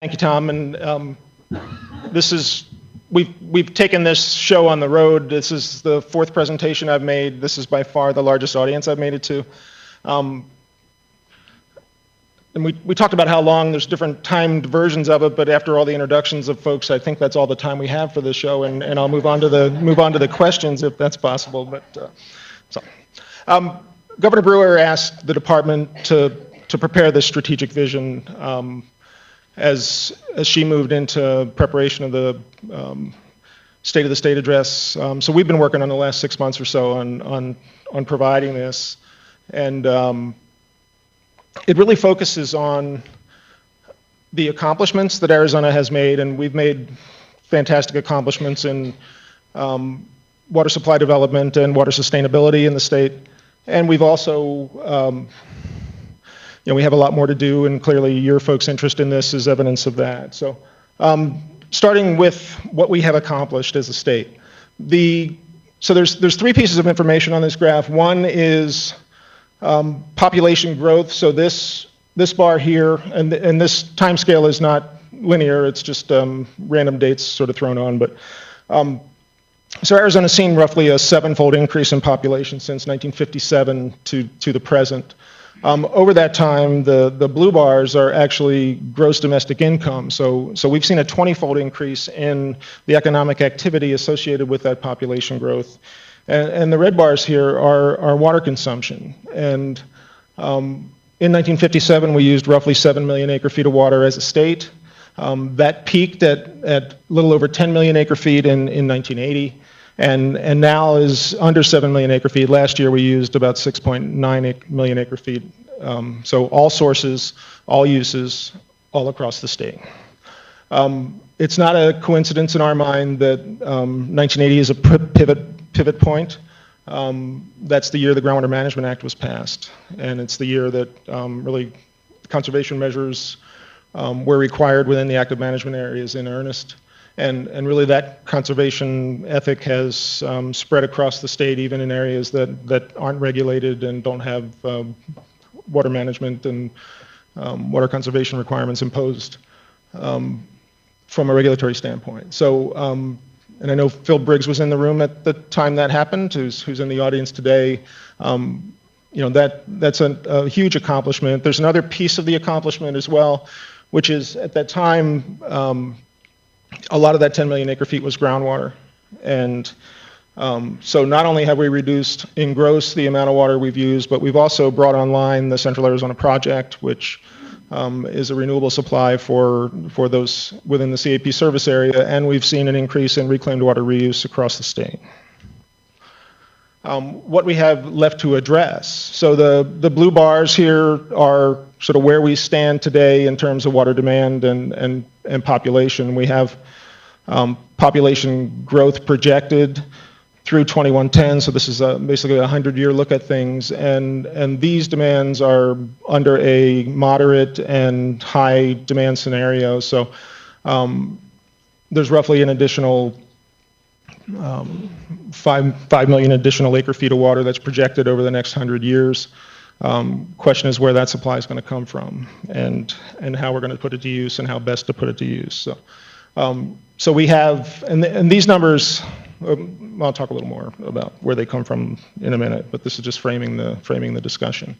Thank you, Tom. And we've taken this show on the road. This is the fourth presentation I've made. This is by far the largest audience I've made it to. And we talked about how long, there's different timed versions of it, but after all the introductions of folks, I think that's all the time we have for this show, and I'll move on to the questions if that's possible. But Governor Brewer asked the department to prepare this strategic vision as she moved into preparation of the State of the State address. So we've been working on the last 6 months or so on providing this, and it really focuses on the accomplishments that Arizona has made, and we've made fantastic accomplishments in water supply development and water sustainability in the state. And we've also, we have a lot more to do, and clearly your folks' interest in this is evidence of that. So starting with what we have accomplished as a state. So there's three pieces of information on this graph. One is population growth. So this bar here, and this time scale is not linear, it's just random dates sort of thrown on, but so Arizona's seen roughly a 7-fold increase in population since 1957 to the present. Over that time, the blue bars are actually gross domestic income. So we've seen a 20-fold increase in the economic activity associated with that population growth. And the red bars here are water consumption. And in 1957, we used roughly 7 million acre-feet of water as a state. That peaked at a little over 10 million acre-feet in 1980. And now is under 7 million acre-feet. Last year we used about 6.9 million acre-feet. So all sources, all uses, all across the state. It's not a coincidence in our mind that 1980 is a pivot point. That's the year the Groundwater Management Act was passed. And it's the year that really conservation measures were required within the active management areas in earnest. And really that conservation ethic has spread across the state, even in areas that aren't regulated and don't have water management and water conservation requirements imposed from a regulatory standpoint. So, and I know Phil Briggs was in the room at the time that happened, who's in the audience today. That's a huge accomplishment. There's another piece of the accomplishment as well, which is at that time, a lot of that 10 million acre-feet was groundwater. And so not only have we reduced in gross the amount of water we've used, but we've also brought online the Central Arizona Project, which is a renewable supply for those within the CAP service area, and we've seen an increase in reclaimed water reuse across the state. What we have left to address. So the blue bars here are sort of where we stand today in terms of water demand and population. We have population growth projected through 2110, so this is basically a 100-year look at things, and these demands are under a moderate and high demand scenario. So there's roughly an additional 5 million additional acre-feet of water that's projected over the next 100 years. Question is where that supply is going to come from, and how we're going to put it to use, and how best to put it to use. So we have, and these numbers, I'll talk a little more about where they come from in a minute, but this is just framing the discussion.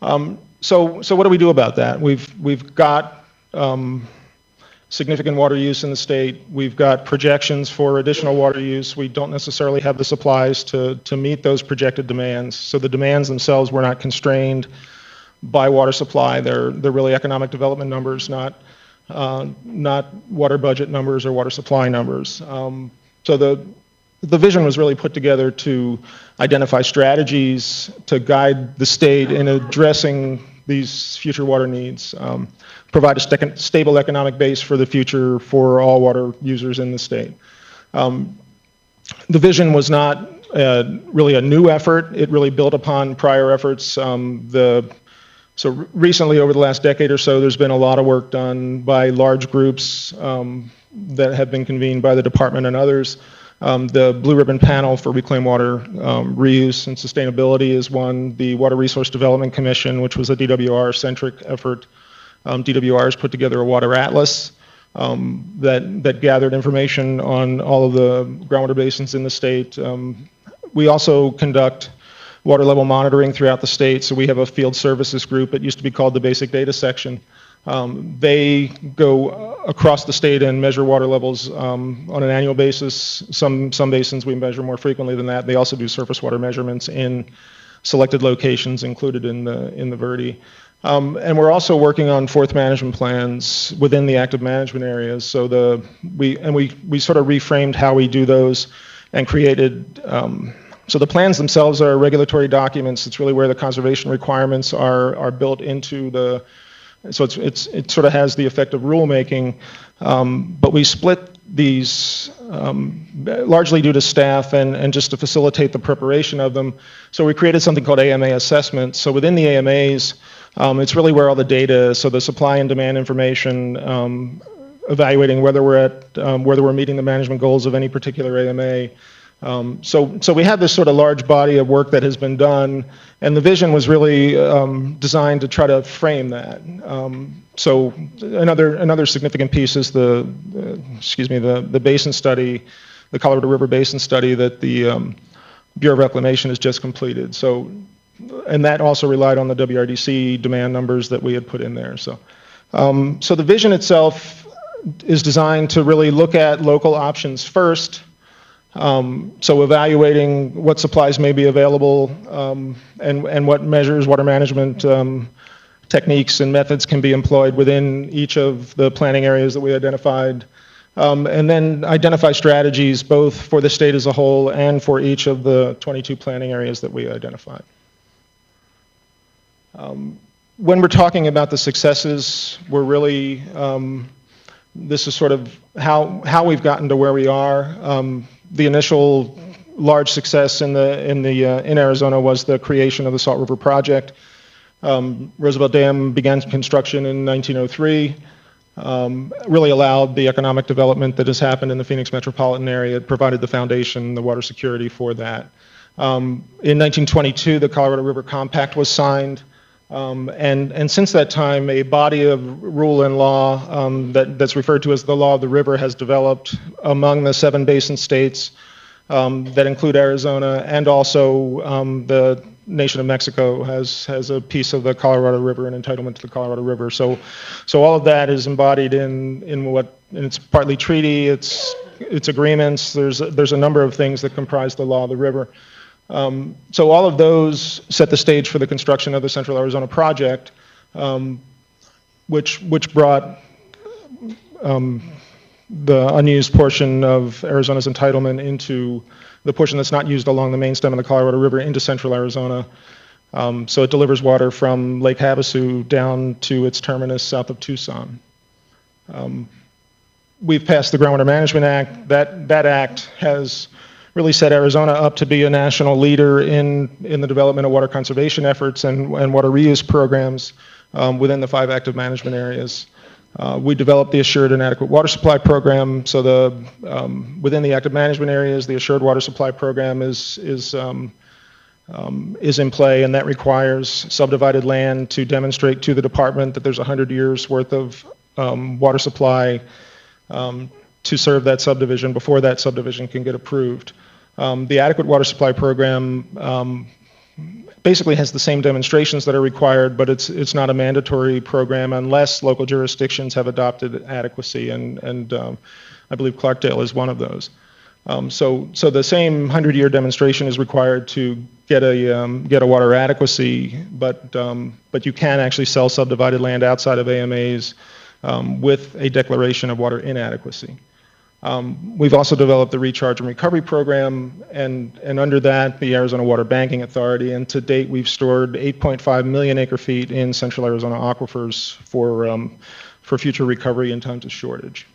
So what do we do about that? We've got significant water use in the state. We've got projections for additional water use. We don't necessarily have the supplies to meet those projected demands. So the demands themselves were not constrained by water supply. They're really economic development numbers, not water budget numbers or water supply numbers. So the vision was really put together to identify strategies to guide the state in addressing these future water needs, provide a stable economic base for the future for all water users in the state. The vision was not really a new effort. It really built upon prior efforts. So recently, over the last decade or so, there's been a lot of work done by large groups that have been convened by the department and others. The Blue Ribbon Panel for Reclaimed Water Reuse and Sustainability is one. The Water Resource Development Commission, which was a DWR-centric effort, DWR has put together a water atlas that gathered information on all of the groundwater basins in the state. We also conduct water level monitoring throughout the state, so we have a field services group. It used to be called the Basic Data Section. They go across the state and measure water levels on an annual basis. Some basins we measure more frequently than that. They also do surface water measurements in selected locations included in the Verde. And we're also working on fourth management plans within the active management areas. So we sort of reframed how we do those and created. So the plans themselves are regulatory documents. It's really where the conservation requirements are built into the. So it sort of has the effect of rulemaking, but we split these largely due to staff and just to facilitate the preparation of them. So we created something called AMA assessment. So within the AMAs, it's really where all the data, so the supply and demand information, evaluating whether we're meeting the management goals of any particular AMA. So we have this sort of large body of work that has been done, and the vision was really designed to try to frame that. So another significant piece is the Basin Study, the Colorado River Basin Study that the Bureau of Reclamation has just completed. So, and that also relied on the WWDSEE demand numbers that we had put in there. So the vision itself is designed to really look at local options first. So evaluating what supplies may be available and what measures, water management techniques and methods can be employed within each of the planning areas that we identified. And then identify strategies both for the state as a whole and for each of the 22 planning areas that we identified. When we're talking about the successes, we're really, this is sort of how we've gotten to where we are. The initial large success in Arizona was the creation of the Salt River Project. Roosevelt Dam began construction in 1903. Really allowed the economic development that has happened in the Phoenix metropolitan area. It provided the foundation, the water security for that. In 1922, the Colorado River Compact was signed. And since that time, a body of rule and law that's referred to as the Law of the River has developed among the 7 basin states that include Arizona, and also the nation of Mexico has a piece of the Colorado River and entitlement to the Colorado River. So all of that is embodied in it's partly treaty, it's agreements. There's a number of things that comprise the Law of the River. So all of those set the stage for the construction of the Central Arizona Project, which brought the unused portion of Arizona's entitlement into the portion that's not used along the main stem of the Colorado River into Central Arizona. So it delivers water from Lake Havasu down to its terminus south of Tucson. We've passed the Groundwater Management Act. That act has really set Arizona up to be a national leader in the development of water conservation efforts and water reuse programs within the 5 active management areas. We developed the Assured and Adequate Water Supply Program. So within the active management areas, the Assured Water Supply Program is in play, and that requires subdivided land to demonstrate to the department that there's 100 years worth of water supply to serve that subdivision before that subdivision can get approved. The Adequate Water Supply Program basically has the same demonstrations that are required, but it's not a mandatory program unless local jurisdictions have adopted adequacy, and I believe Clarkdale is one of those. So the same 100-year demonstration is required to get a water adequacy, but you can actually sell subdivided land outside of AMAs with a declaration of water inadequacy. We've also developed the Recharge and Recovery Program, and under that, the Arizona Water Banking Authority, and to date, we've stored 8.5 million acre-feet in central Arizona aquifers for future recovery in times of shortage.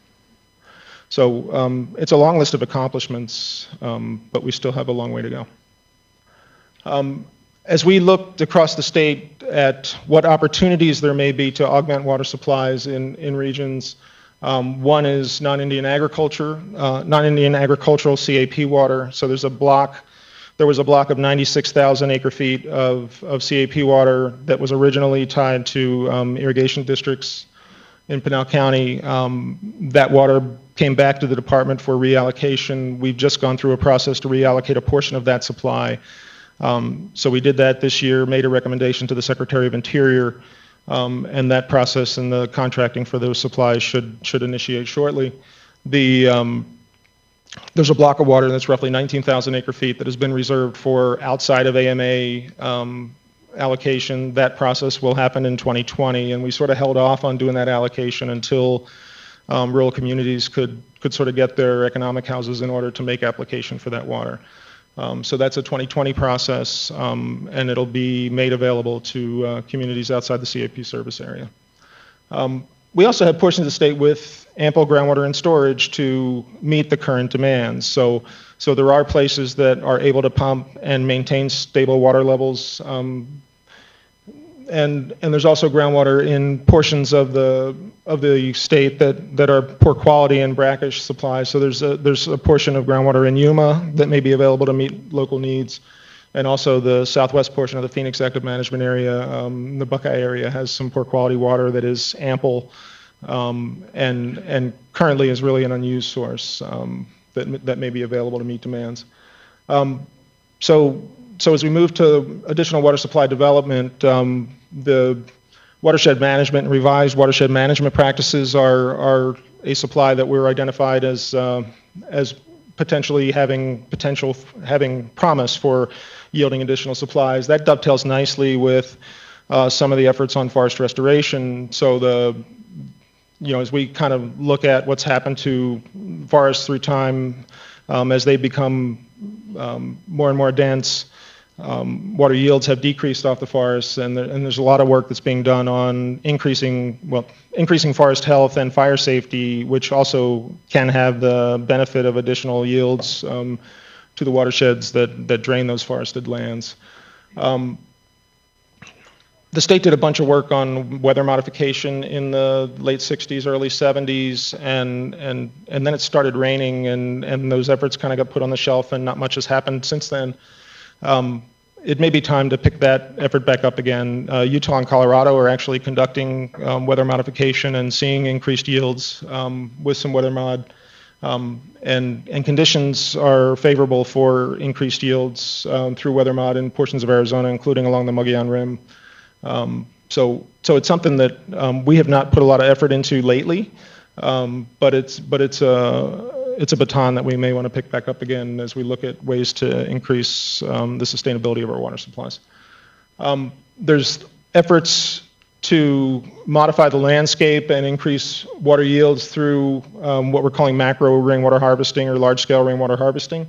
So it's a long list of accomplishments, but we still have a long way to go. As we looked across the state at what opportunities there may be to augment water supplies in regions, one is non-Indian agriculture, non-Indian agricultural CAP water. So there's a block there was a block of 96,000 acre-feet of CAP water that was originally tied to irrigation districts in Pinal County. That water came back to the department for reallocation. We've just gone through a process to reallocate a portion of that supply. So we did that this year, made a recommendation to the Secretary of Interior, and that process and the contracting for those supplies should initiate shortly. There's a block of water that's roughly 19,000 acre-feet that has been reserved for outside of AMA allocation. That process will happen in 2020, and we sort of held off on doing that allocation until rural communities could sort of get their economic houses in order to make application for that water. So that's a 2020 process, and it'll be made available to communities outside the CAP service area. We also have portions of the state with ample groundwater and storage to meet the current demands. So there are places that are able to pump and maintain stable water levels, and there's also groundwater in portions of the state that are poor quality and brackish supplies. So there's a portion of groundwater in Yuma that may be available to meet local needs, and also the southwest portion of the Phoenix Active Management Area, the Buckeye area, has some poor quality water that is ample, and currently is really an unused source that may be available to meet demands. So as we move to additional water supply development, the watershed management and revised watershed management practices are a supply that we're identified as potentially having promise for yielding additional supplies. That dovetails nicely with some of the efforts on forest restoration. So as we kind of look at what's happened to forests through time, as they become more and more dense, water yields have decreased off the forests, and there's a lot of work that's being done on increasing forest health and fire safety, which also can have the benefit of additional yields to the watersheds that drain those forested lands. The state did a bunch of work on weather modification in the late 60s, early 70s, and then it started raining, and those efforts kind of got put on the shelf, and not much has happened since then. It may be time to pick that effort back up again. Utah and Colorado are actually conducting weather modification and seeing increased yields with some weather mod, and conditions are favorable for increased yields through weather mod in portions of Arizona, including along the Mogollon Rim. So it's something that we have not put a lot of effort into lately, but it's a baton that we may want to pick back up again as we look at ways to increase the sustainability of our water supplies. There's efforts to modify the landscape and increase water yields through what we're calling macro rainwater harvesting or large-scale rainwater harvesting.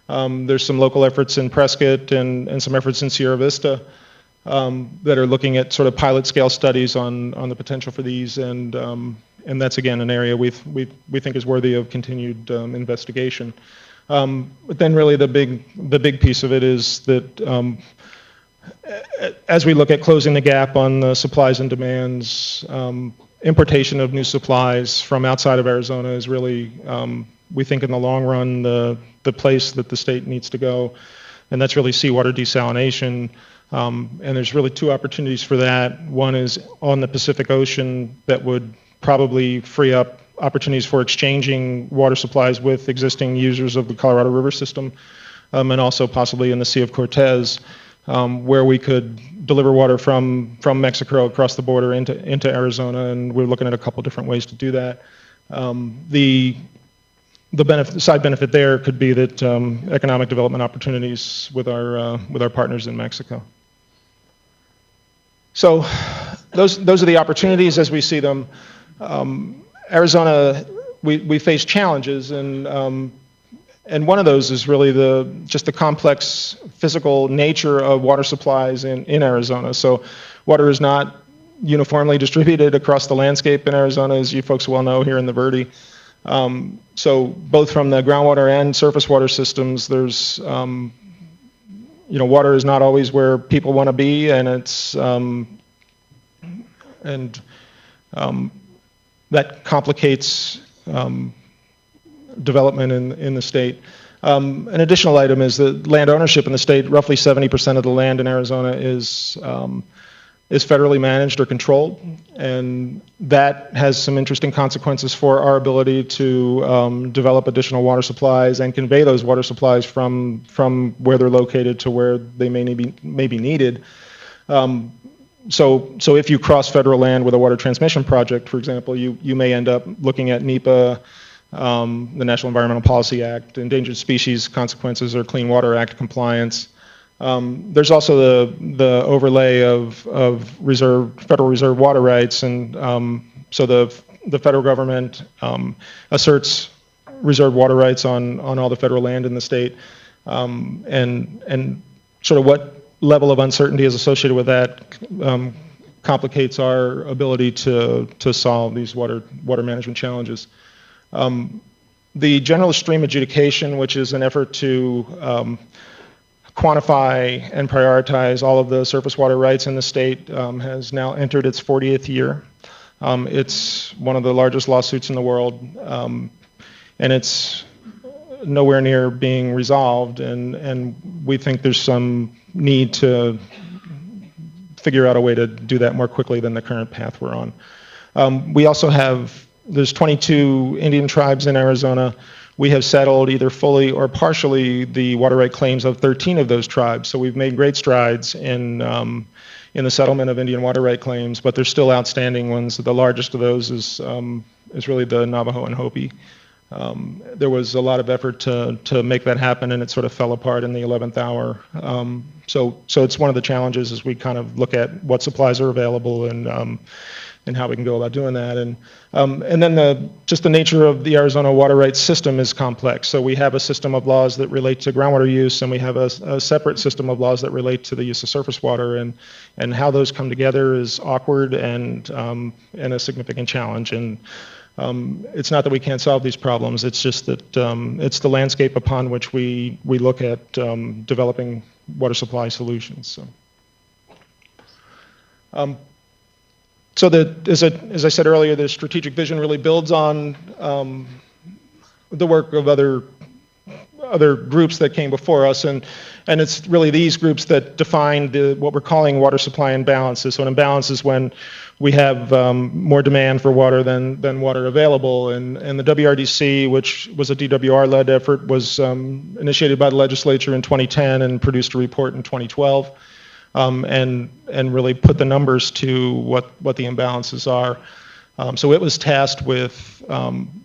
There's some local efforts in Prescott and some efforts in Sierra Vista that are looking at sort of pilot scale studies on the potential for these, and that's again an area we think is worthy of continued investigation. But then really the big piece of it is that as we look at closing the gap on the supplies and demands, importation of new supplies from outside of Arizona is really, we think in the long run, the place that the state needs to go, and that's really seawater desalination. And there's really two opportunities for that. One is on the Pacific Ocean that would probably free up opportunities for exchanging water supplies with existing users of the Colorado River system, and also possibly in the Sea of Cortez, where we could deliver water from Mexico across the border into Arizona, and we're looking at a couple different ways to do that. The side benefit there could be that economic development opportunities with our partners in Mexico. So those are the opportunities as we see them. Arizona, we face challenges, and one of those is really just the complex physical nature of water supplies in Arizona. So water is not uniformly distributed across the landscape in Arizona, as you folks well know here in the Verde. So both from the groundwater and surface water systems, there's water is not always where people want to be, and that complicates development in the state. An additional item is that land ownership in the state, roughly 70% of the land in Arizona is federally managed or controlled, and that has some interesting consequences for our ability to develop additional water supplies and convey those water supplies from where they're located to where they may be needed. So if you cross federal land with a water transmission project, for example, you may end up looking at NEPA, the National Environmental Policy Act, Endangered Species Consequences, or Clean Water Act compliance. There's also the overlay of Federal Reserve water rights, and so the federal government asserts reserve water rights on all the federal land in the state, and sort of what level of uncertainty is associated with that complicates our ability to solve these water management challenges. The general stream adjudication, which is an effort to quantify and prioritize all of the surface water rights in the state, has now entered its 40th year. It's one of the largest lawsuits in the world, and it's nowhere near being resolved, and we think there's some need to figure out a way to do that more quickly than the current path we're on. We also there's 22 Indian tribes in Arizona. We have settled either fully or partially the water right claims of 13 of those tribes. So we've made great strides in the settlement of Indian water right claims, but there's still outstanding ones. The largest of those is really the Navajo and Hopi. There was a lot of effort to make that happen, and it sort of fell apart in the 11th hour. So it's one of the challenges as we kind of look at what supplies are available and how we can go about doing that. And then just the nature of the Arizona water rights system is complex. So we have a system of laws that relate to groundwater use, and we have a separate system of laws that relate to the use of surface water, and how those come together is awkward and a significant challenge. And it's not that we can't solve these problems, it's just that it's the landscape upon which we look at developing water supply solutions. So as I said earlier, the strategic vision really builds on the work of other groups that came before us, and it's really these groups that define what we're calling water supply imbalances. So an imbalance is when we have more demand for water than water available, and the WWDSEE, which was a DWR-led effort, was initiated by the legislature in 2010 and produced a report in 2012. And really put the numbers to what the imbalances are. So it was tasked with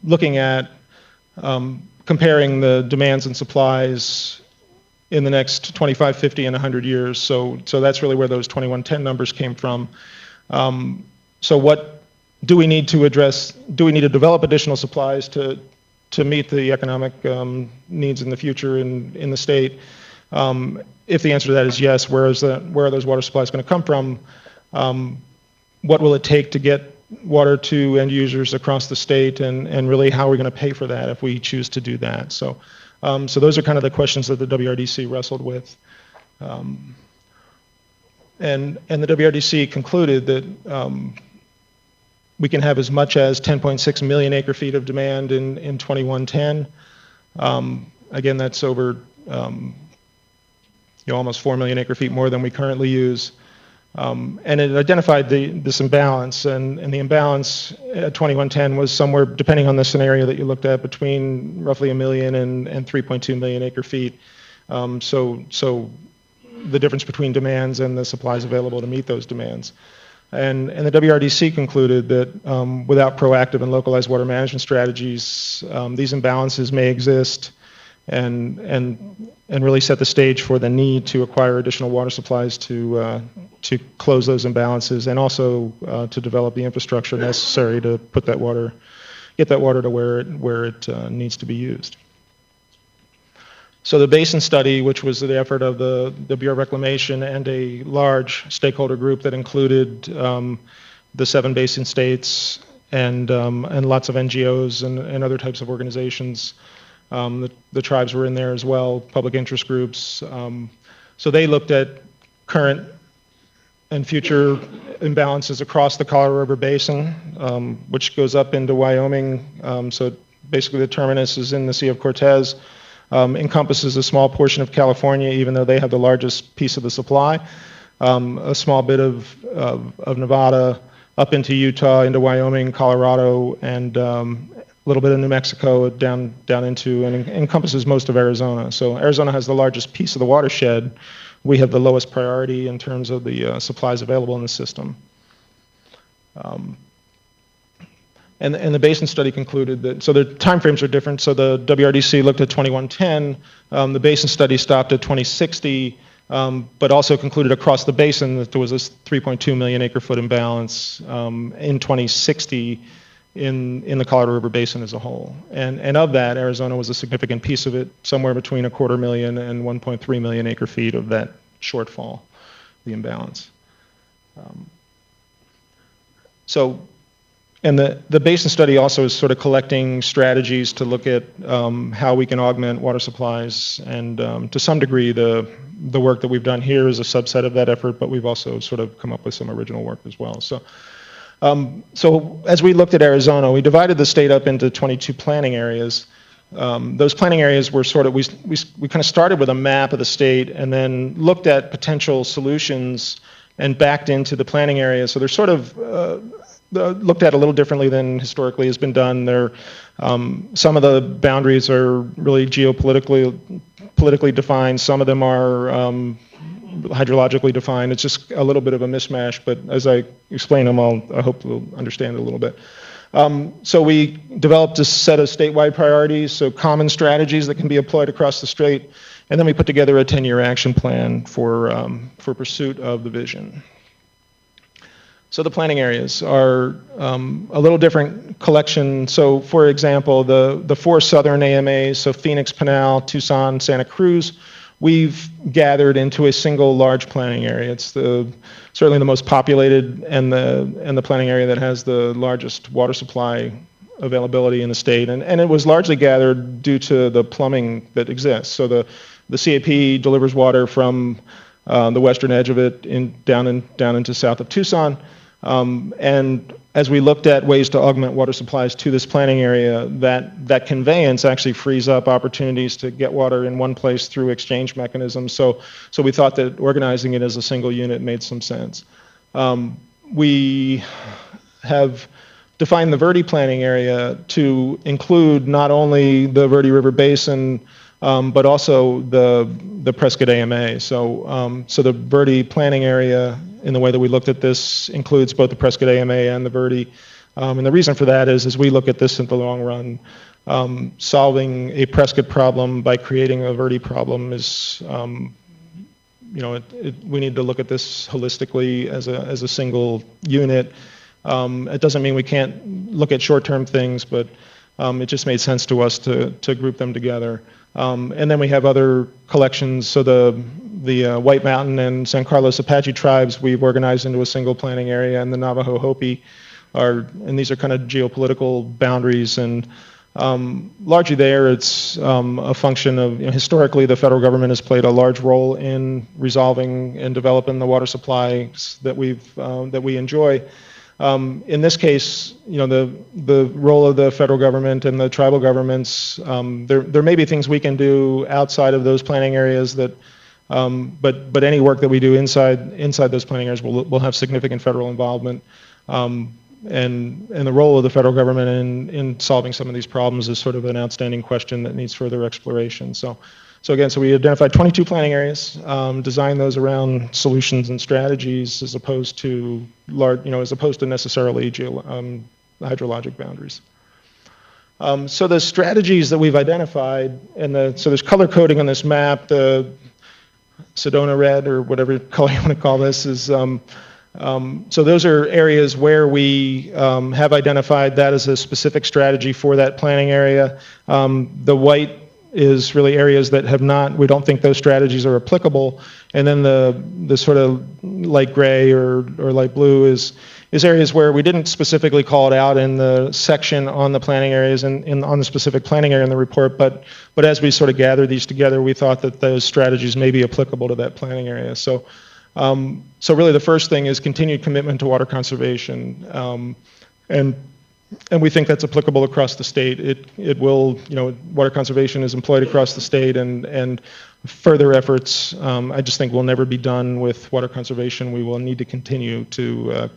looking at comparing the demands and supplies in the next 25, 50, and 100 years. So that's really where those 2110 numbers came from. So what do we need to address? Do we need to develop additional supplies to meet the economic needs in the future in the state? If the answer to that is yes, where are those water supplies going to come from? What will it take to get water to end users across the state, and really how are we going to pay for that if we choose to do that? So those are kind of the questions that the WRDC wrestled with. And the WRDC concluded that we can have as much as 10.6 million acre feet of demand in 2110. Again, that's over almost 4 million acre feet more than we currently use. And it identified this imbalance, and the imbalance at 2110 was somewhere, depending on the scenario that you looked at, between roughly 1 million and 3.2 million acre feet. So the difference between demands and the supplies available to meet those demands. And the WRDC concluded that without proactive and localized water management strategies, these imbalances may exist, and really set the stage for the need to acquire additional water supplies to close those imbalances, and also to develop the infrastructure necessary to put that water, get that water to where it needs to be used. So the Basin Study, which was the effort of the Bureau of Reclamation and a large stakeholder group that included the 7 basin states and lots of NGOs and other types of organizations. The tribes were in there as well, public interest groups. So they looked at current and future imbalances across the Colorado River Basin, which goes up into Wyoming. So basically the terminus is in the Sea of Cortez. encompasses a small portion of California, even though they have the largest piece of the supply, a small bit of Nevada, up into Utah, into Wyoming, Colorado, and a little bit of New Mexico down into, and encompasses most of Arizona. So Arizona has the largest piece of the watershed. We have the lowest priority in terms of the supplies available in the system. And the Basin Study concluded that, so the timeframes are different. So the WRDC looked at 2110, the Basin Study stopped at 2060, but also concluded across the basin that there was this 3.2 million acre foot imbalance in 2060 in the Colorado River Basin as a whole. And of that, Arizona was a significant piece of it, somewhere between 250,000 and 1.3 million acre feet of that shortfall, the imbalance. And the Basin Study also is sort of collecting strategies to look at how we can augment water supplies, and to some degree the work that we've done here is a subset of that effort, but we've also sort of come up with some original work as well. So as we looked at Arizona, we divided the state up into 22 planning areas. Those planning areas were sort of, we kind of started with a map of the state and then looked at potential solutions and backed into the planning area. So they're sort of looked at a little differently than historically has been done. Some of the boundaries are really politically defined. Some of them are hydrologically defined. It's just a little bit of a mismatch, but as I explain them, I hope you'll understand it a little bit. So we developed a set of statewide priorities, so common strategies that can be employed across the state, and then we put together a 10-year action plan for pursuit of the vision. So the planning areas are a little different collection. So for example, the 4 southern AMAs, so Phoenix, Pinal, Tucson, Santa Cruz, we've gathered into a single large planning area. It's certainly the most populated and the planning area that has the largest water supply availability in the state. And it was largely gathered due to the plumbing that exists. So the CAP delivers water from the western edge of it down into south of Tucson. And as we looked at ways to augment water supplies to this planning area, that conveyance actually frees up opportunities to get water in one place through exchange mechanisms. So we thought that organizing it as a single unit made some sense. We have defined the Verde planning area to include not only the Verde River Basin, but also the Prescott AMA. So the Verde planning area, in the way that we looked at this, includes both the Prescott AMA and the Verde. And the reason for that is, as we look at this in the long run, solving a Prescott problem by creating a Verde problem is, we need to look at this holistically as a single unit. It doesn't mean we can't look at short-term things, but it just made sense to us to group them together. And then we have other collections. So the White Mountain and San Carlos Apache tribes we've organized into a single planning area, and the Navajo Hopi and these are kind of geopolitical boundaries. And largely there, it's a function of, historically the federal government has played a large role in resolving and developing the water supplies that we enjoy. In this case, the role of the federal government and the tribal governments, there may be things we can do outside of those planning areas that, but any work that we do inside those planning areas will have significant federal involvement. And the role of the federal government in solving some of these problems is sort of an outstanding question that needs further exploration. So we identified 22 planning areas, designed those around solutions and strategies as opposed to necessarily hydrologic boundaries. So the strategies that we've identified, so there's color coding on this map. The Sedona red, or whatever color you want to call this, is so those are areas where we have identified that as a specific strategy for that planning area. The white is really areas that we don't think those strategies are applicable. And then the sort of light gray or light blue is areas where we didn't specifically call it out in the section on the planning areas and on the specific planning area in the report, but as we sort of gathered these together, we thought that those strategies may be applicable to that planning area. So really the first thing is continued commitment to water conservation. And And we think that's applicable across the state. It will, water conservation is employed across the state, and further efforts, I just think, will never be done with water conservation. We will need to continue to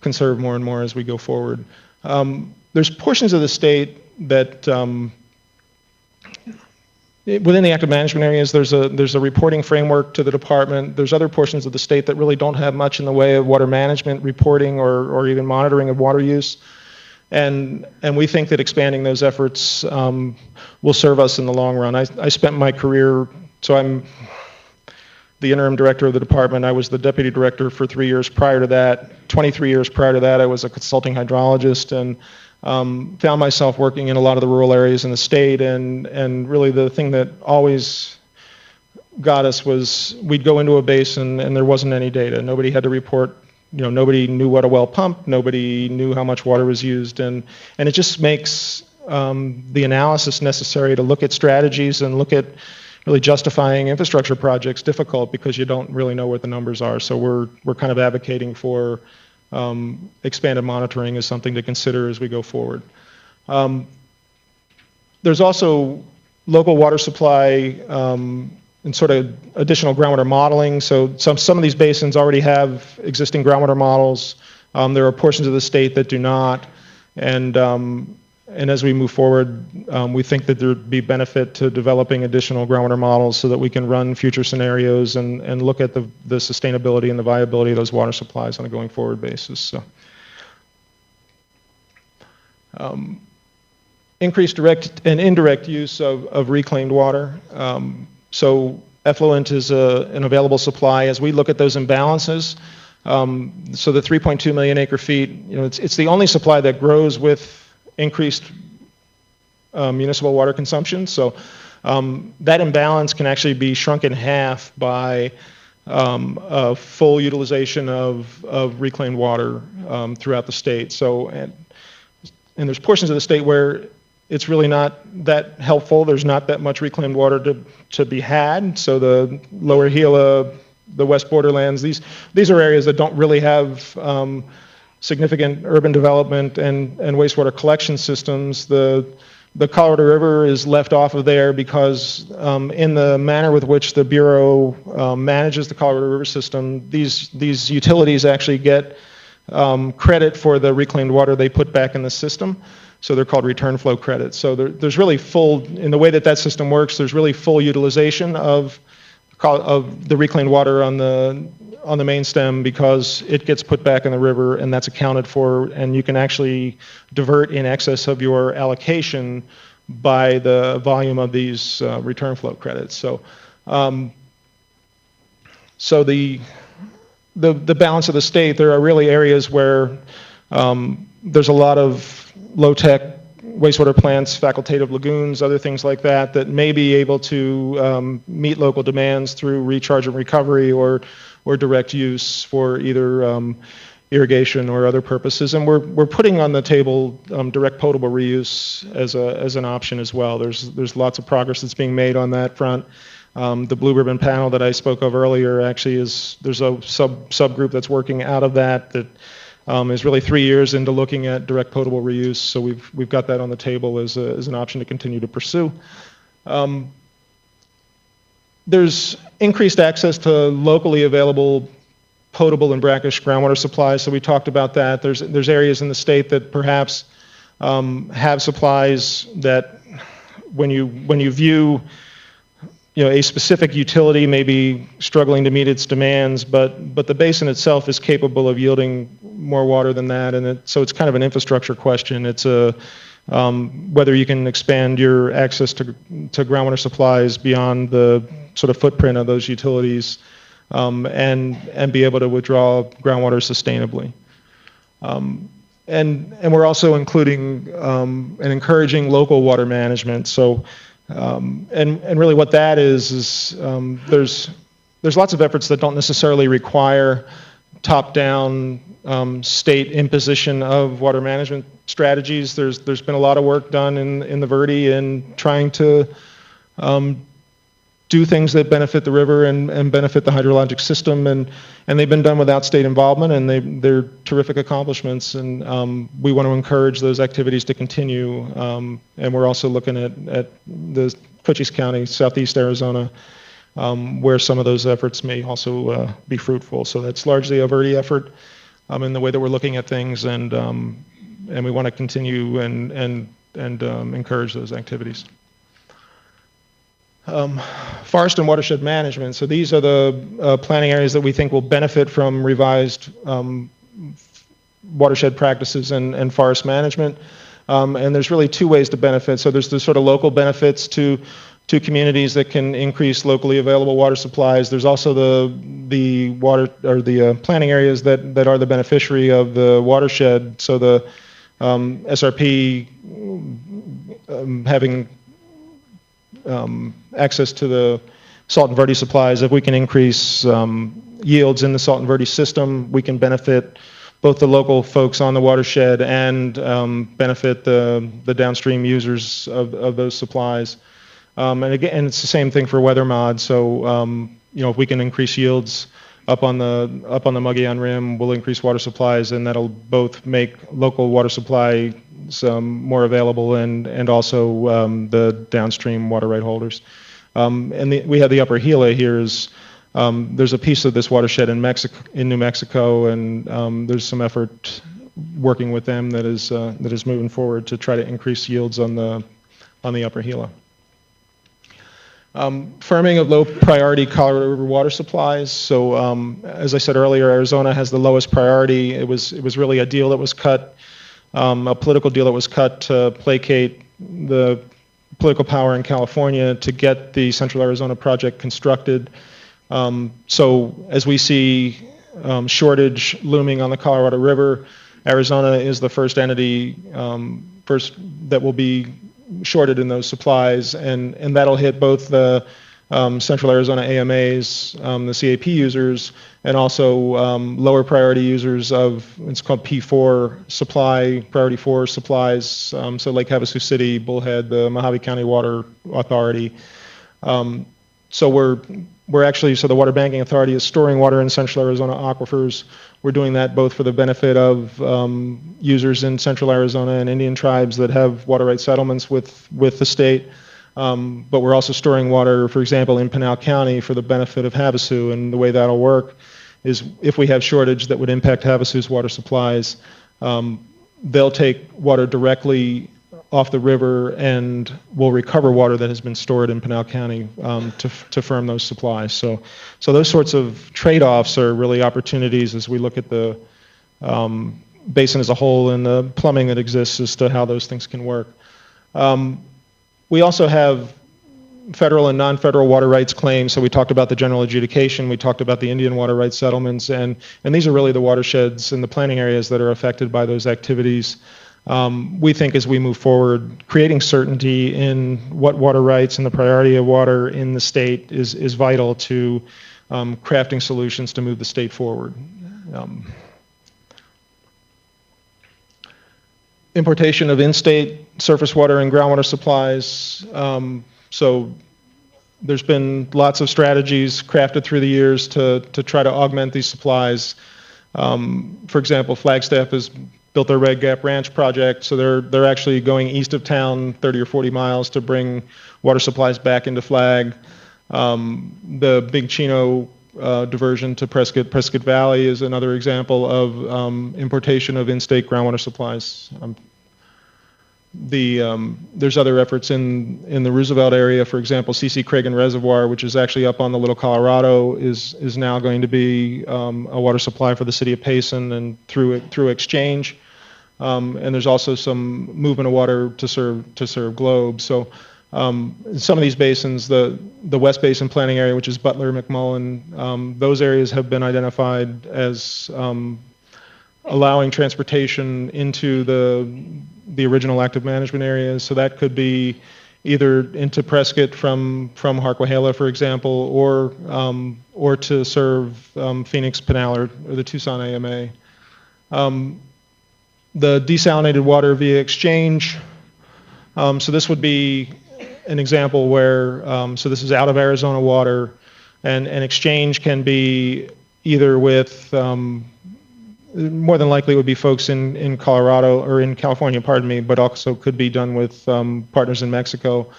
conserve more and more as we go forward. There's portions of the state that, within the active management areas, there's a reporting framework to the department. There's other portions of the state that really don't have much in the way of water management reporting or even monitoring of water use. And we think that expanding those efforts will serve us in the long run. I spent my career, so I'm the interim director of the department. I was the deputy director for 3 years prior to that. 23 years prior to that, I was a consulting hydrologist, and found myself working in a lot of the rural areas in the state, and really the thing that always got us was we'd go into a basin and there wasn't any data. Nobody had to report, nobody knew what a well pumped, nobody knew how much water was used, and it just makes the analysis necessary to look at strategies and look at really justifying infrastructure projects difficult, because you don't really know what the numbers are. So we're kind of advocating for expanded monitoring is something to consider as we go forward. There's also local water supply and sort of additional groundwater modeling. So some of these basins already have existing groundwater models. There are portions of the state that do not. And as we move forward, we think that there would be benefit to developing additional groundwater models so that we can run future scenarios and look at the sustainability and the viability of those water supplies on a going forward basis. So, increased direct and indirect use of reclaimed water. So effluent is an available supply. As we look at those imbalances, so the 3.2 million acre feet, it's the only supply that grows with increased municipal water consumption. So that imbalance can actually be shrunk in half by a full utilization of reclaimed water throughout the state. So, and there's portions of the state where it's really not that helpful. There's not that much reclaimed water to be had. So the lower Gila, the West Borderlands, these are areas that don't really have significant urban development and wastewater collection systems. The Colorado River is left off of there because in the manner with which the Bureau manages the Colorado River system, these utilities actually get credit for the reclaimed water they put back in the system. So they're called return flow credits. So there's really full, in the way that system works, there's really full utilization of the reclaimed water on the main stem, because it gets put back in the river and that's accounted for, and you can actually divert in excess of your allocation by the volume of these return flow credits. So, so the balance of the state, there are really areas where there's a lot of low-tech wastewater plants, facultative lagoons, other things like that may be able to meet local demands through recharge and recovery or direct use for either irrigation or other purposes. And we're putting on the table direct potable reuse as an option as well. There's lots of progress that's being made on that front. The Blue Ribbon panel that I spoke of earlier actually there's a subgroup that's working out of that is really 3 years into looking at direct potable reuse. So we've got that on the table as an option to continue to pursue. There's increased access to locally available potable and brackish groundwater supplies. So we talked about that. There's areas in the state that perhaps have supplies that when you view a specific utility may be struggling to meet its demands, but the basin itself is capable of yielding more water than that, and so it's kind of an infrastructure question. It's whether you can expand your access to groundwater supplies beyond the sort of footprint of those utilities, and be able to withdraw groundwater sustainably. And we're also including and encouraging local water management. So. And really what that is there's lots of efforts that don't necessarily require top-down state imposition of water management strategies. There's been a lot of work done in the Verde in trying to do things that benefit the river and benefit the hydrologic system, and they've been done without state involvement, and they're terrific accomplishments, and we want to encourage those activities to continue, and we're also looking at the Cochise County, southeast Arizona, where some of those efforts may also be fruitful. So that's largely a Verde effort in the way that we're looking at things, and we want to continue and encourage those activities. Forest and watershed management. So these are the planning areas that we think will benefit from revised watershed practices and forest management. And there's really two ways to benefit. So there's the sort of local benefits to communities that can increase locally available water supplies. There's also the water or the planning areas that are the beneficiary of the watershed. So the SRP having access to the salt and Verde supplies. If we can increase yields in the salt and Verde system, we can benefit both the local folks on the watershed and benefit the downstream users of those supplies. And again, it's the same thing for weather mod. So you know, if we can increase yields up on the Mogollon Rim, we'll increase water supplies, and that'll both make local water supply more available and also the downstream water right holders. And we have the Upper Gila here. There's a piece of this watershed in New Mexico, and there's some effort working with them that is moving forward to try to increase yields on the Upper Gila. Firming of low priority Colorado River water supplies. So as I said earlier, Arizona has the lowest priority. It was really a deal that was cut, a political deal that was cut to placate the political power in California to get the Central Arizona project constructed. So as we see shortage looming on the Colorado River, Arizona is the first entity that will be shorted in those supplies, and that'll hit both the Central Arizona AMAs, the CAP users, and also lower priority users of, it's called P4 supply, priority 4 supplies, so Lake Havasu City, Bullhead, the Mojave County Water Authority. So we're actually, so the Water Banking Authority is storing water in Central Arizona aquifers. We're doing that both for the benefit of users in Central Arizona and Indian tribes that have water rights settlements with the state. But we're also storing water, for example, in Pinal County for the benefit of Havasu. And the way that'll work is if we have shortage that would impact Havasu's water supplies, they'll take water directly off the river and will recover water that has been stored in Pinal County to firm those supplies. So those sorts of trade-offs are really opportunities as we look at the basin as a whole and the plumbing that exists as to how those things can work. We also have federal and non-federal water rights claims. So we talked about the general adjudication, we talked about the Indian water rights settlements, and these are really the watersheds and the planning areas that are affected by those activities. We think as we move forward, creating certainty in what water rights and the priority of water in the state is vital to crafting solutions to move the state forward. Importation of in-state surface water and groundwater supplies. So there's been lots of strategies crafted through the years to try to augment these supplies. For example, Flagstaff has built their Red Gap Ranch project, so they're actually going east of town 30 or 40 miles to bring water supplies back into Flag. The Big Chino diversion to Prescott Valley is another example of importation of in-state groundwater supplies. There's other efforts in the Roosevelt area, for example, C.C. Cragen Reservoir, which is actually up on the Little Colorado, is now going to be a water supply for the city of Payson and through exchange. And there's also some movement of water to serve Globe. So in some of these basins, the West Basin planning area, which is Butler, McMullen, those areas have been identified as allowing transportation into the original active management areas. So that could be either into Prescott from Harquahala, for example, or to serve Phoenix, Pinal, or the Tucson AMA. The desalinated water via exchange. So this would be an example where, so this is out of Arizona water, and an exchange can be either with, more than likely it would be folks in Colorado, or in California, pardon me, but also could be done with partners in Mexico,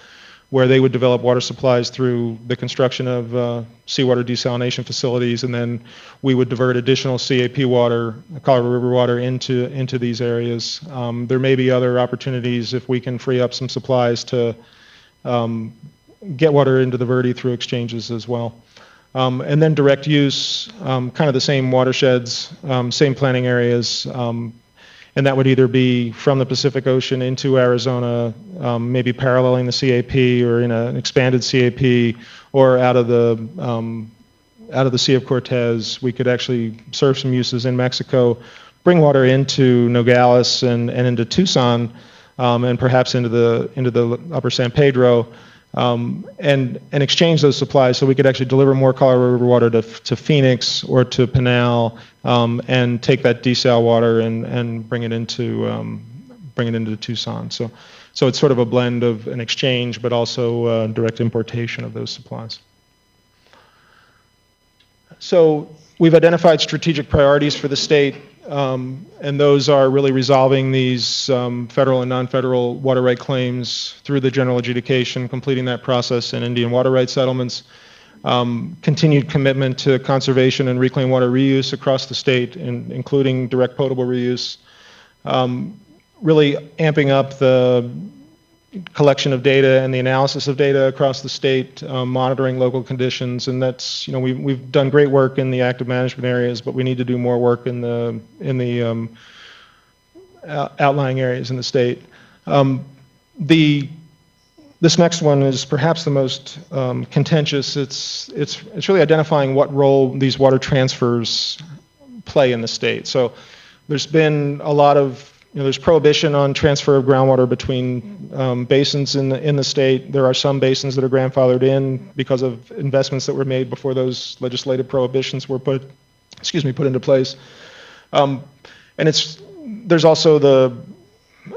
where they would develop water supplies through the construction of seawater desalination facilities, and then we would divert additional CAP water, Colorado River water, into these areas. There may be other opportunities if we can free up some supplies to get water into the Verde through exchanges as well. And then direct use, kind of the same watersheds, same planning areas, and that would either be from the Pacific Ocean into Arizona, maybe paralleling the CAP or in an expanded CAP, or out of the Sea of Cortez. We could actually serve some uses in Mexico, bring water into Nogales and into Tucson, and perhaps into the upper San Pedro, and exchange those supplies, so we could actually deliver more Colorado River water to Phoenix or to Pinal, and take that desal water and bring it into Tucson. So it's sort of a blend of an exchange, but also direct importation of those supplies. So we've identified strategic priorities for the state, and those are really resolving these federal and non-federal water right claims through the general adjudication, completing that process in Indian water rights settlements, continued commitment to conservation and reclaimed water reuse across the state, including direct potable reuse, really amping up the collection of data and the analysis of data across the state, monitoring local conditions, and that's, we've done great work in the active management areas, but we need to do more work in the outlying areas in the state. This next one is perhaps the most contentious. It's really identifying what role these water transfers play in the state. So there's been a lot of there's prohibition on transfer of groundwater between basins in the state. There are some basins that are grandfathered in because of investments that were made before those legislative prohibitions were put into place. And there's also the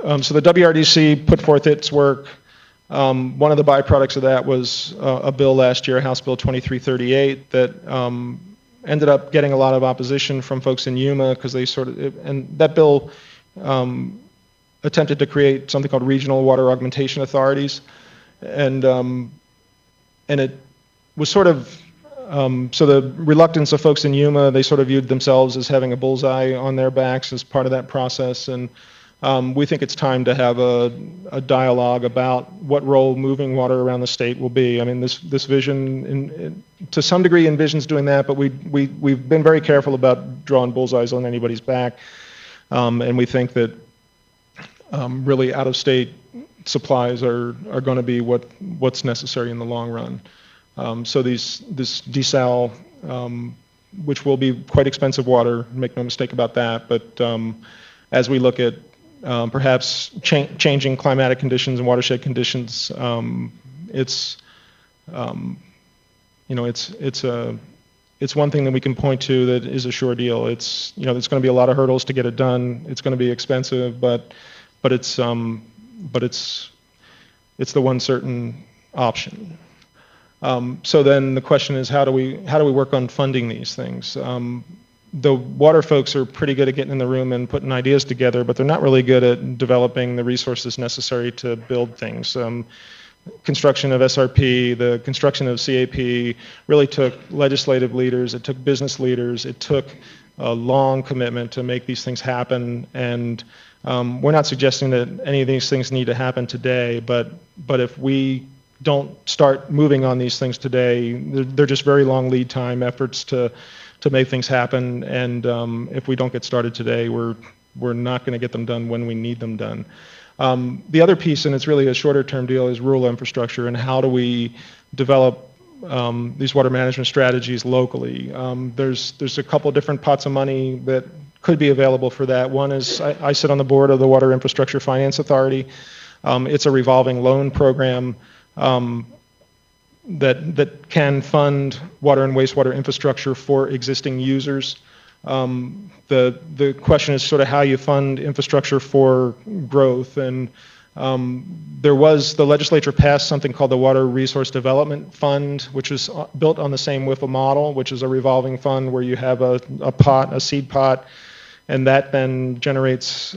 WWDSEE put forth its work. One of the byproducts of that was a bill last year, House Bill 2338, that ended up getting a lot of opposition from folks in Yuma because and that bill attempted to create something called regional water augmentation authorities, and it was sort of so the reluctance of folks in Yuma, they sort of viewed themselves as having a bullseye on their backs as part of that process, and we think it's time to have a dialogue about what role moving water around the state will be. I mean, this vision, to some degree, envisions doing that, but we've been very careful about drawing bullseyes on anybody's back. And we think that really out-of-state supplies are going to be what's necessary in the long run. So this desal, which will be quite expensive water, make no mistake about that. But as we look at perhaps changing climatic conditions and watershed conditions, it's one thing that we can point to that is a sure deal. There's going to be a lot of hurdles to get it done. It's going to be expensive, but it's the one certain option. So then the question is, how do we work on funding these things? The water folks are pretty good at getting in the room and putting ideas together, but they're not really good at developing the resources necessary to build things. Construction of SRP, the construction of CAP really took legislative leaders, it took business leaders, it took a long commitment to make these things happen, and we're not suggesting that any of these things need to happen today, but if we don't start moving on these things today, they're just very long lead time efforts to make things happen, and if we don't get started today, we're not going to get them done when we need them done. The other piece, and it's really a shorter term deal, is rural infrastructure and how do we develop these water management strategies locally. There's a couple different pots of money that could be available for that. One is I sit on the board of the Water Infrastructure Finance Authority. It's a revolving loan program that can fund water and wastewater infrastructure for existing users. The question is sort of how you fund infrastructure for growth, and The legislature passed something called the Water Resource Development Fund, which is built on the same WIFA model, which is a revolving fund where you have a pot, a seed pot, and that then generates,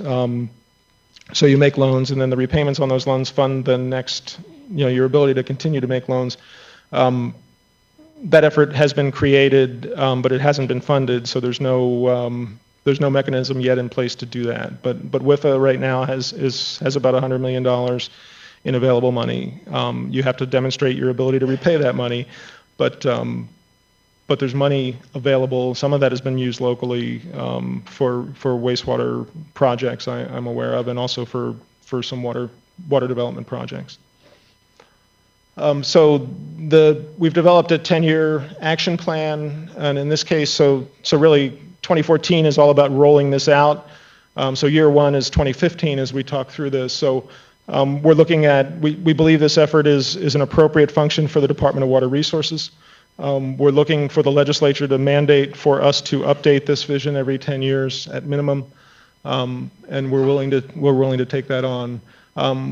so you make loans, and then the repayments on those loans fund the next, your ability to continue to make loans. That effort has been created, but it hasn't been funded, so there's no mechanism yet in place to do that. But WIFA right now has about $100 million in available money. You have to demonstrate your ability to repay that money, but there's money available. Some of that has been used locally for wastewater projects I'm aware of, and also for some water development projects. We've developed a 10-year action plan, and in this case, so really 2014 is all about rolling this out. So year one is 2015 as we talk through this. So we're looking at, we believe this effort is an appropriate function for the Department of Water Resources. We're looking for the legislature to mandate for us to update this vision every 10 years at minimum, and we're willing to take that on.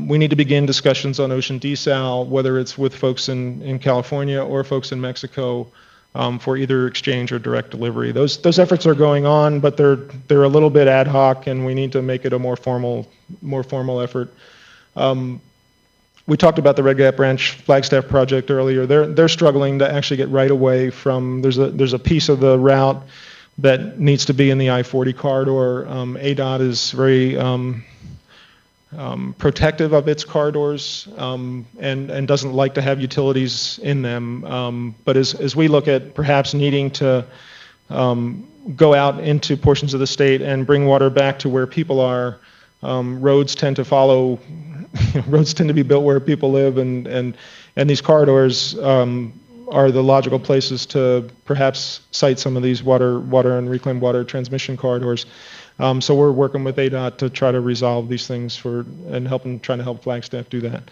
We need to begin discussions on ocean desal, whether it's with folks in California or folks in Mexico, for either exchange or direct delivery. Those efforts are going on, but they're a little bit ad hoc, and we need to make it a more formal effort. We talked about the Red Gap Branch Flagstaff project earlier. They're struggling to actually get right away from. There's a piece of the route that needs to be in the I-40 corridor. ADOT is very protective of its corridors and doesn't like to have utilities in them. But as we look at perhaps needing to go out into portions of the state and bring water back to where people are, roads tend to follow. Roads tend to be built where people live, and these corridors are the logical places to perhaps site some of these water and reclaimed water transmission corridors. So we're working with ADOT to try to resolve these things trying to help Flagstaff do that.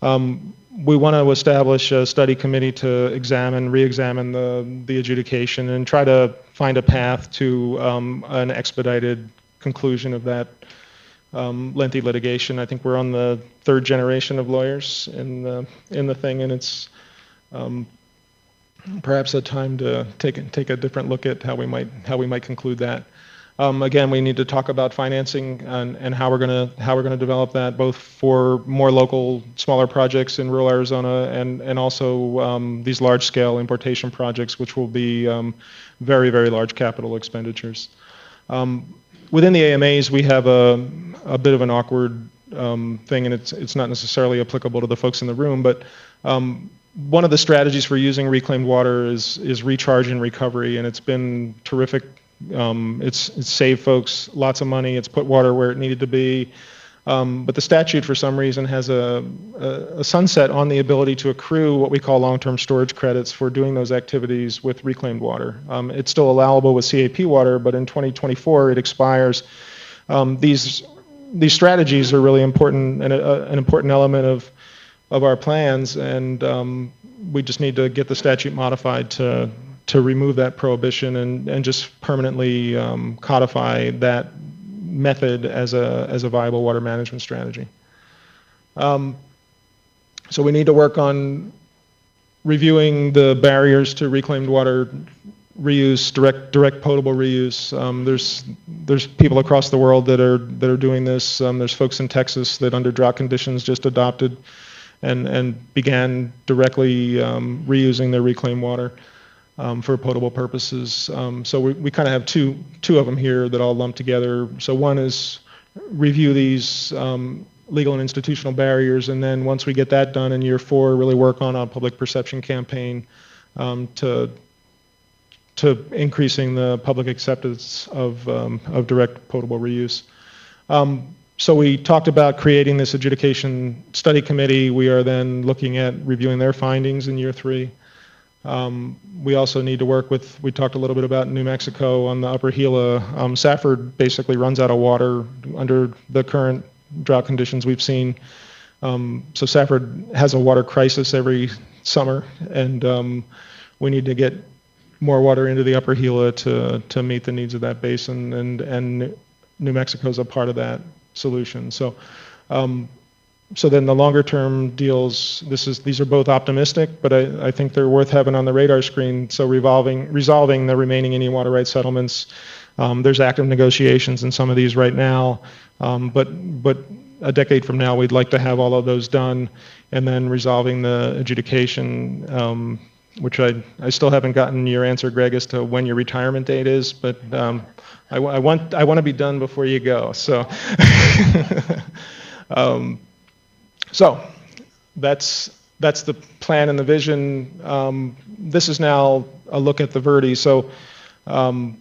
We want to establish a study committee to re-examine the adjudication and try to find a path to an expedited conclusion of that lengthy litigation. I think we're on the third generation of lawyers in the thing, and it's perhaps a time to take a different look at how we might conclude that. Again, we need to talk about financing and how we're gonna develop that, both for more local, smaller projects in rural Arizona and also these large-scale importation projects, which will be very, very large capital expenditures. Within the AMAs, we have a bit of an awkward thing, and it's not necessarily applicable to the folks in the room, but one of the strategies for using reclaimed water is recharge and recovery, and it's been terrific. It's saved folks lots of money. It's put water where it needed to be. But the statute, for some reason, has a sunset on the ability to accrue what we call long-term storage credits for doing those activities with reclaimed water. It's still allowable with CAP water, but in 2024 it expires. These strategies are really important and an important element of our plans, and we just need to get the statute modified to remove that prohibition and just permanently codify that method as a viable water management strategy. So we need to work on reviewing the barriers to reclaimed water reuse, direct potable reuse. There's people across the world that are doing this. There's folks in Texas that under drought conditions just adopted and began directly reusing their reclaimed water for potable purposes. So we kind of have two of them here that all lump together. So one is review these legal and institutional barriers, and then once we get that done in year 4, really work on a public perception campaign to increasing the public acceptance of direct potable reuse. So we talked about creating this adjudication study committee. We are then looking at reviewing their findings in year 3. We also need to work with, we talked a little bit about New Mexico on the upper Gila. Safford basically runs out of water under the current drought conditions we've seen. So Safford has a water crisis every summer, and we need to get more water into the upper Gila to meet the needs of that basin, and New Mexico is a part of that solution. So So then the longer term deals, these are both optimistic, but I think they're worth having on the radar screen. So resolving the remaining Indian water rights settlements. There's active negotiations in some of these right now, but a decade from now, we'd like to have all of those done, and then resolving the adjudication, which I still haven't gotten your answer, Greg, as to when your retirement date is, but I want to be done before you go. So. So that's the plan and the vision. This is now a look at the Verde. So the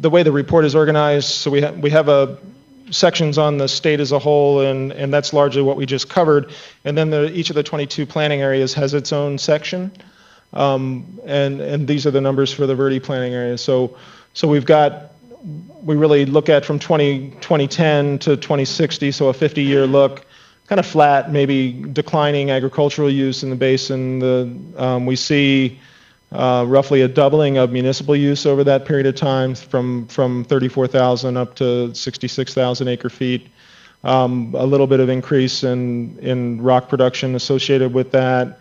way the report is organized, so we have sections on the state as a whole, and that's largely what we just covered. And then each of the 22 planning areas has its own section, and these are the numbers for the Verde planning area. So we really look at from 2010 to 2060, so a 50-year look, kind of flat, maybe declining agricultural use in the basin. We see roughly a doubling of municipal use over that period of time, from 34,000 up to 66,000 acre feet. A little bit of increase in rock production associated with that.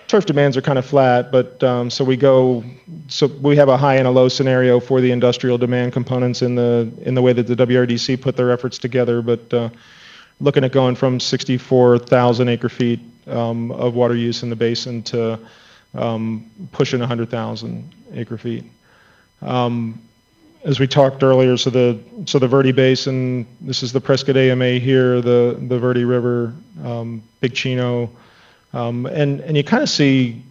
Turf demands are kind of flat, but so we have a high and a low scenario for the industrial demand components in the way that the WWDSEE put their efforts together. But looking at going from 64,000 acre feet of water use in the basin to pushing 100,000 acre feet. As we talked earlier, so the Verde Basin, this is the Prescott AMA here, the Verde River, Big Chino. And you kind of see,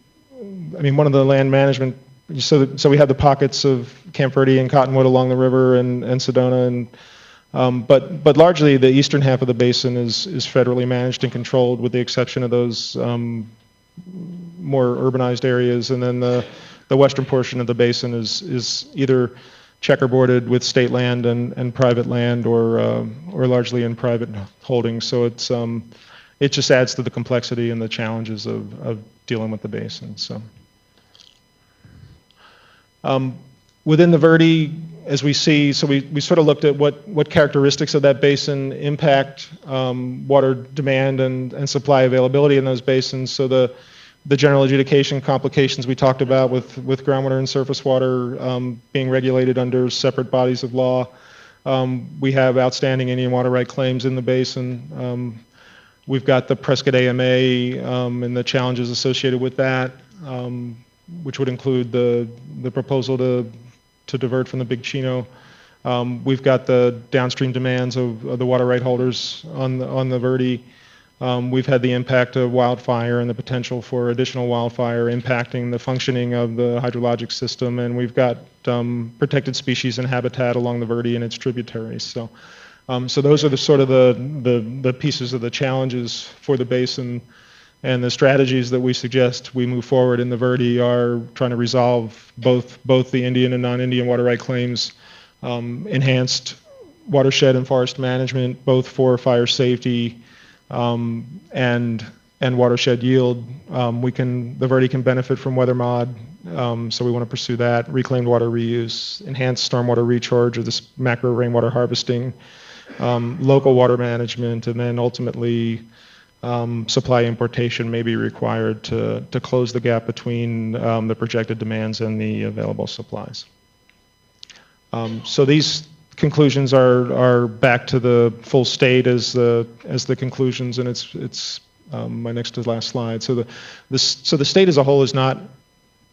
I mean, one of the land management, so we have the pockets of Camp Verde and Cottonwood along the river and Sedona, and but largely the eastern half of the basin is federally managed and controlled, with the exception of those more urbanized areas, and then the western portion of the basin is either checkerboarded with state land and private land, or largely in private holdings. So it just adds to the complexity and the challenges of dealing with the basin. So within the Verde, as we see, so we sort of looked at what characteristics of that basin impact water demand and supply availability in those basins. So the general adjudication complications we talked about with groundwater and surface water being regulated under separate bodies of law. We have outstanding Indian water right claims in the basin. We've got the Prescott AMA and the challenges associated with that, which would include the proposal to divert from the Big Chino. We've got the downstream demands of the water right holders on the Verde. We've had the impact of wildfire and the potential for additional wildfire impacting the functioning of the hydrologic system, and we've got protected species and habitat along the Verde and its tributaries. So those are the sort of the pieces of the challenges for the basin, and the strategies that we suggest we move forward in the Verde are trying to resolve both the Indian and non-Indian water right claims, enhanced watershed and forest management, both for fire safety and watershed yield. The Verde can benefit from weather mod, so we want to pursue that. Reclaimed water reuse, enhanced stormwater recharge, or this macro rainwater harvesting, local water management, and then ultimately supply importation may be required to close the gap between the projected demands and the available supplies. So these conclusions are back to the full state as the conclusions, and it's my next to last slide. So the state as a whole is not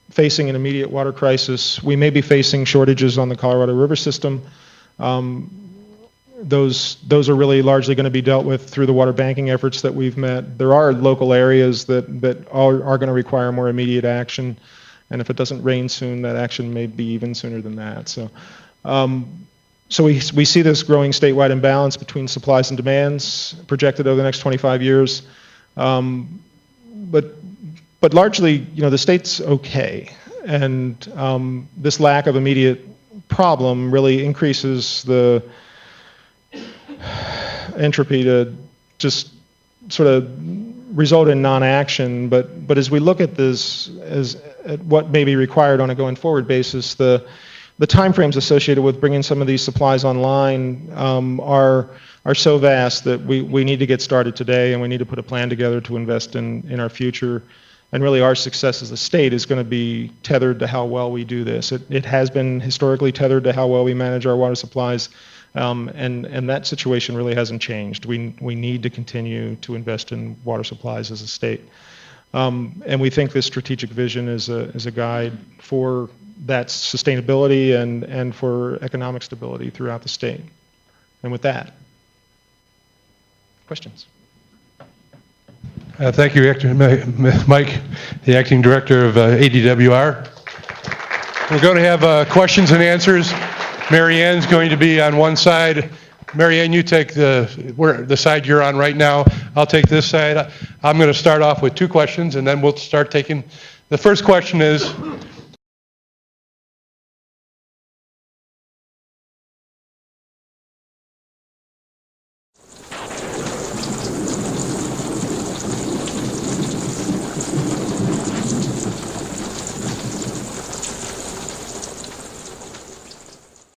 facing an immediate water crisis. We may be facing shortages on the Colorado River system. Those are really largely going to be dealt with through the water banking efforts that we've met. There are local areas that are going to require more immediate action, and if it doesn't rain soon, that action may be even sooner than that. So we see this growing statewide imbalance between supplies and demands projected over the next 25 years. But largely, the state's okay, and this lack of immediate problem really increases the entropy to just sort of result in non-action. But as we look at this at what may be required on a going forward basis, the the timeframes associated with bringing some of these supplies online are so vast that we need to get started today, and we need to put a plan together to invest in our future. And really our success as a state is going to be tethered to how well we do this. It has been historically tethered to how well we manage our water supplies, and that situation really hasn't changed. We need to continue to invest in water supplies as a state. And we think this strategic vision is a guide for that sustainability and for economic stability throughout the state. And with that, questions? Thank you, Mike, the Acting Director of ADWR. We're going to have questions and answers. Mary Ann's going to be on one side. Mary Ann, you take the side you're on right now. I'll take this side. I'm going to start off with two questions, and then we'll start taking. The first question is,